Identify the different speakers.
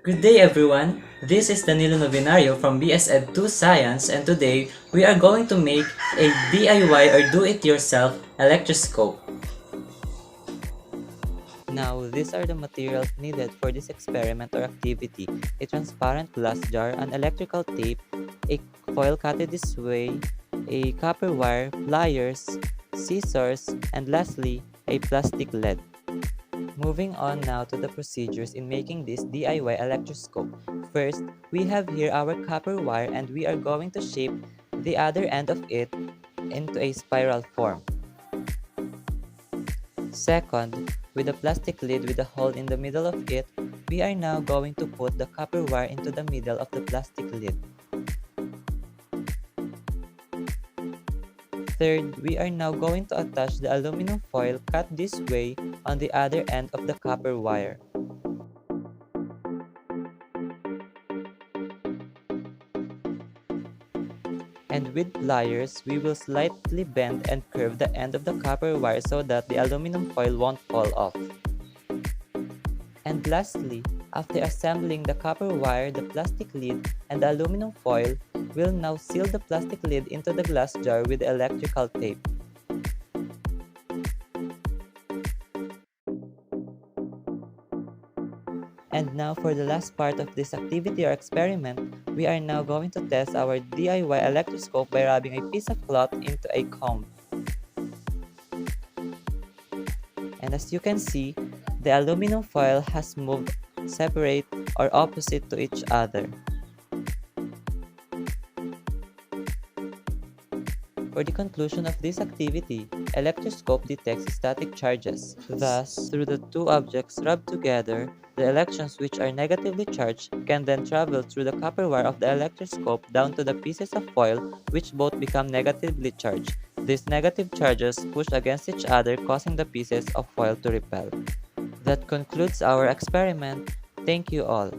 Speaker 1: Good day everyone, this is Danilo Novinario from BS Ed 2 Science, and today we are going to make a DIY or do-it-yourself electroscope.
Speaker 2: Now, these are the materials needed for this experiment or activity: a transparent glass jar, an electrical tape, a foil cutted this way, a copper wire, pliers, scissors, and lastly, a plastic lead. Moving on now to the procedures in making this DIY electroscope. First, we have here our copper wire and we are going to shape the other end of it into a spiral form. Second, with a plastic lid with a hole in the middle of it, we are now going to put the copper wire into the middle of the plastic lid. Third, we are now going to attach the aluminum foil cut this way on the other end of the copper wire. And with pliers, we will slightly bend and curve the end of the copper wire so that the aluminum foil won't fall off. And lastly, after assembling the copper wire, the plastic lid, and the aluminum foil, we'll now seal the plastic lid into the glass jar with electrical tape. And now for the last part of this activity or experiment, we are now going to test our DIY electroscope by rubbing a piece of cloth into a comb. And as you can see, the aluminum foil has moved separate or opposite to each other. For the conclusion of this activity, electroscope detects static charges. Thus, through the two objects rubbed together, the electrons which are negatively charged can then travel through the copper wire of the electroscope down to the pieces of foil which both become negatively charged. These negative charges push against each other, causing the pieces of foil to repel. That concludes our experiment. Thank you all.